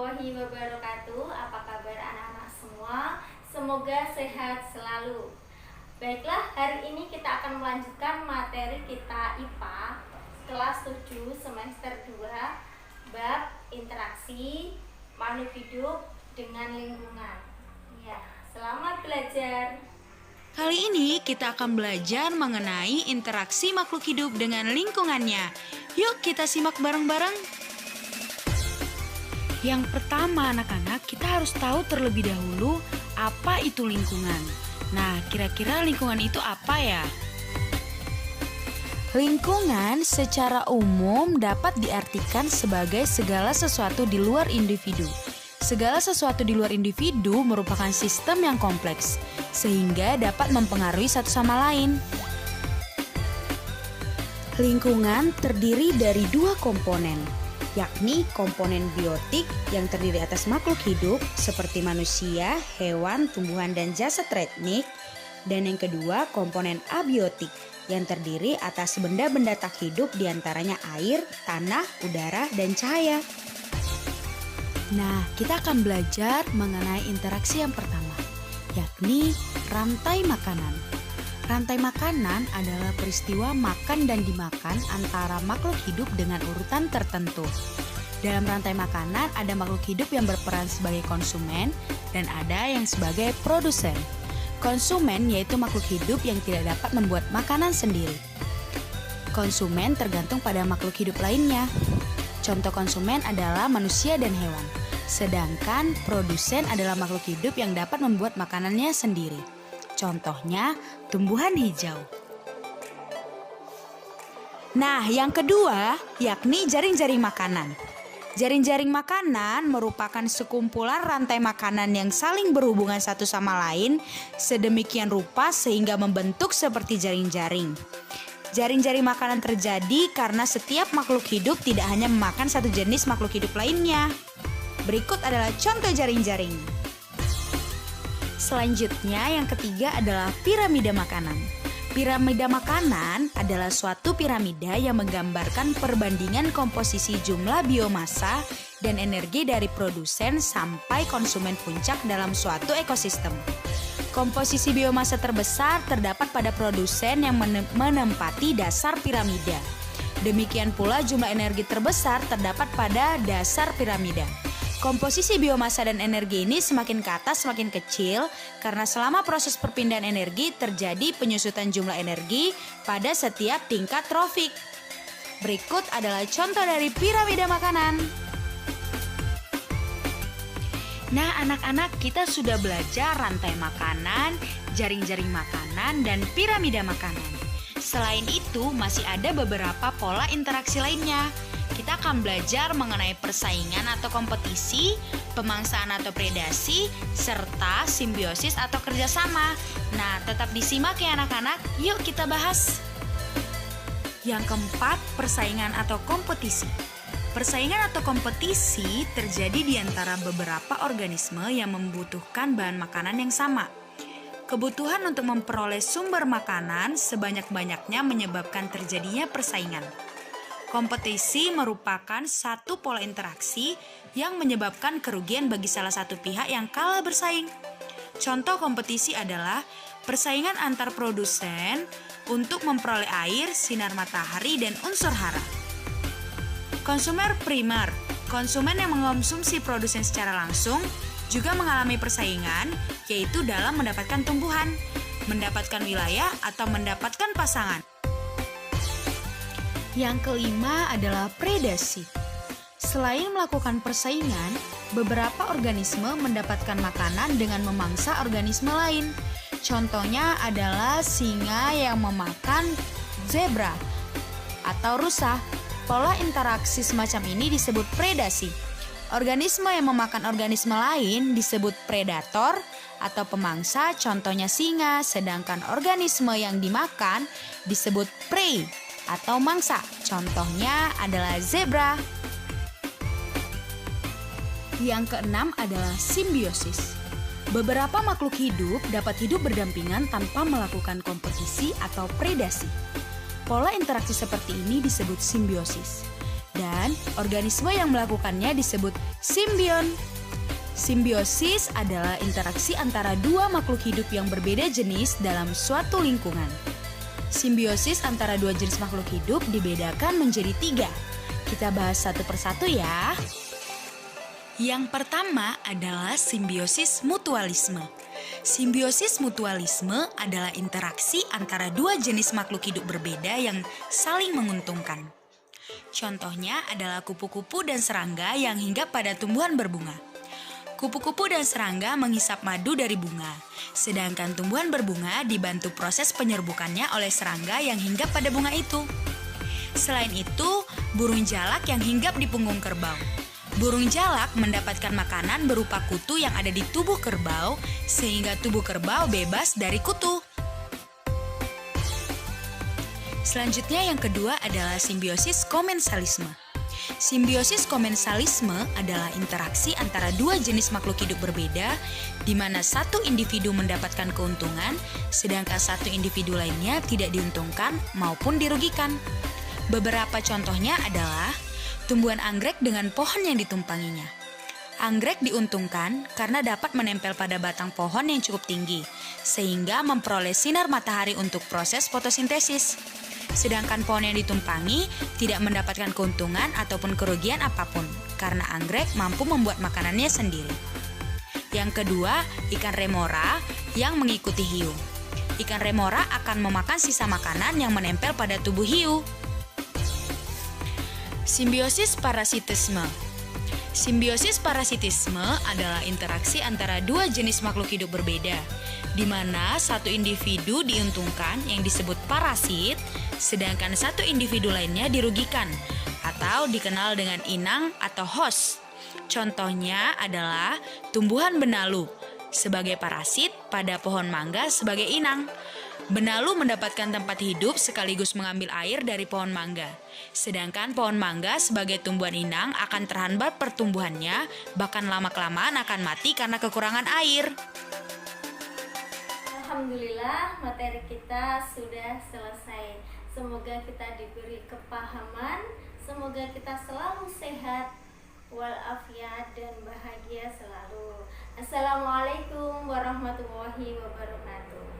warahmatullahi wabarakatuh. Apa kabar anak-anak semua? Semoga sehat selalu. Baiklah, hari ini kita akan melanjutkan materi kita IPA kelas 7 semester 2 bab interaksi makhluk hidup dengan lingkungan. Ya, selamat belajar. Kali ini kita akan belajar mengenai interaksi makhluk hidup dengan lingkungannya. Yuk kita simak bareng-bareng. Yang pertama anak-anak, kita harus tahu terlebih dahulu apa itu lingkungan. Nah, kira-kira lingkungan itu apa ya? Lingkungan secara umum dapat diartikan sebagai segala sesuatu di luar individu. Segala sesuatu di luar individu merupakan sistem yang kompleks, sehingga dapat mempengaruhi satu sama lain. Lingkungan terdiri dari dua komponen, yakni komponen biotik yang terdiri atas makhluk hidup seperti manusia, hewan, tumbuhan, dan jasad etnik, dan yang kedua komponen abiotik yang terdiri atas benda-benda tak hidup diantaranya air, tanah, udara, dan cahaya. Nah, kita akan belajar mengenai interaksi yang pertama, yakni rantai makanan. Rantai makanan adalah peristiwa makan dan dimakan antara makhluk hidup dengan urutan tertentu. Dalam rantai makanan ada makhluk hidup yang berperan sebagai konsumen dan ada yang sebagai produsen. Konsumen yaitu makhluk hidup yang tidak dapat membuat makanan sendiri. Konsumen tergantung pada makhluk hidup lainnya. Contoh konsumen adalah manusia dan hewan. Sedangkan produsen adalah makhluk hidup yang dapat membuat makanannya sendiri. Contohnya, tumbuhan hijau. Nah, yang kedua yakni jaring-jaring makanan. Jaring-jaring makanan merupakan sekumpulan rantai makanan yang saling berhubungan satu sama lain sedemikian rupa sehingga membentuk seperti jaring-jaring. Jaring-jaring makanan terjadi karena setiap makhluk hidup tidak hanya memakan satu jenis makhluk hidup lainnya. Berikut adalah contoh jaring-jaring. Selanjutnya yang ketiga adalah piramida makanan. Piramida makanan adalah suatu piramida yang menggambarkan perbandingan komposisi jumlah biomasa dan energi dari produsen sampai konsumen puncak dalam suatu ekosistem. Komposisi biomasa terbesar terdapat pada produsen yang menempati dasar piramida. Demikian pula jumlah energi terbesar terdapat pada dasar piramida. Komposisi biomasa dan energi ini semakin ke atas semakin kecil karena selama proses perpindahan energi terjadi penyusutan jumlah energi pada setiap tingkat trofik. Berikut adalah contoh dari piramida makanan. Nah anak-anak, kita sudah belajar rantai makanan, jaring-jaring makanan, dan piramida makanan. Selain itu masih ada beberapa pola interaksi lainnya. Kita akan belajar mengenai persaingan atau kompetisi, pemangsaan atau predasi, serta simbiosis atau kerjasama. Nah, tetap disimak ya anak-anak. Yuk kita bahas. Yang keempat, persaingan atau kompetisi. Persaingan atau kompetisi terjadi di antara beberapa organisme yang membutuhkan bahan makanan yang sama. Kebutuhan untuk memperoleh sumber makanan sebanyak-banyaknya menyebabkan terjadinya persaingan. Kompetisi merupakan satu pola interaksi yang menyebabkan kerugian bagi salah satu pihak yang kalah bersaing. Contoh kompetisi adalah persaingan antar produsen untuk memperoleh air, sinar matahari, dan unsur hara. Konsumer primer, konsumen yang mengonsumsi produsen secara langsung, juga mengalami persaingan, yaitu dalam mendapatkan tumbuhan, mendapatkan wilayah, atau mendapatkan pasangan. Yang kelima adalah predasi. Selain melakukan persaingan, beberapa organisme mendapatkan makanan dengan memangsa organisme lain. Contohnya adalah singa yang memakan zebra atau rusa. Pola interaksi semacam ini disebut predasi. Organisme yang memakan organisme lain disebut predator atau pemangsa, contohnya singa, sedangkan organisme yang dimakan disebut prey atau mangsa, contohnya adalah zebra. Yang keenam adalah simbiosis. Beberapa makhluk hidup dapat hidup berdampingan tanpa melakukan kompetisi atau predasi. Pola interaksi seperti ini disebut simbiosis. dan organisme yang melakukannya disebut simbion. Simbiosis adalah interaksi antara dua makhluk hidup yang berbeda jenis dalam suatu lingkungan. Simbiosis antara dua jenis makhluk hidup dibedakan menjadi 3. Kita bahas satu persatu ya. Yang pertama adalah simbiosis mutualisme. Simbiosis mutualisme adalah interaksi antara dua jenis makhluk hidup berbeda yang saling menguntungkan. Contohnya adalah kupu-kupu dan serangga yang hinggap pada tumbuhan berbunga. Kupu-kupu dan serangga menghisap madu dari bunga, sedangkan tumbuhan berbunga dibantu proses penyerbukannya oleh serangga yang hinggap pada bunga itu. Selain itu, burung jalak yang hinggap di punggung kerbau. Burung jalak mendapatkan makanan berupa kutu yang ada di tubuh kerbau, sehingga tubuh kerbau bebas dari kutu. Selanjutnya yang kedua adalah simbiosis komensalisme. Simbiosis komensalisme adalah interaksi antara dua jenis makhluk hidup berbeda, di mana satu individu mendapatkan keuntungan, sedangkan satu individu lainnya tidak diuntungkan maupun dirugikan. Beberapa contohnya adalah tumbuhan anggrek dengan pohon yang ditumpanginya. Anggrek diuntungkan karena dapat menempel pada batang pohon yang cukup tinggi, sehingga memperoleh sinar matahari untuk proses fotosintesis. Sedangkan pohon yang ditumpangi tidak mendapatkan keuntungan ataupun kerugian apapun, karena anggrek mampu membuat makanannya sendiri. Yang kedua, ikan remora yang mengikuti hiu. Ikan remora akan memakan sisa makanan yang menempel pada tubuh hiu. Simbiosis parasitisme. Simbiosis parasitisme adalah interaksi antara dua jenis makhluk hidup berbeda, di mana satu individu diuntungkan yang disebut parasit, sedangkan satu individu lainnya dirugikan atau dikenal dengan inang atau host. Contohnya adalah tumbuhan benalu sebagai parasit pada pohon mangga sebagai inang. Benalu mendapatkan tempat hidup sekaligus mengambil air dari pohon mangga. Sedangkan pohon mangga sebagai tumbuhan inang akan terhambat pertumbuhannya, bahkan lama-kelamaan akan mati karena kekurangan air. Alhamdulillah, materi kita sudah selesai. Semoga kita diberi kepahaman, semoga kita selalu sehat walafiat dan bahagia selalu. Assalamualaikum warahmatullahi wabarakatuh.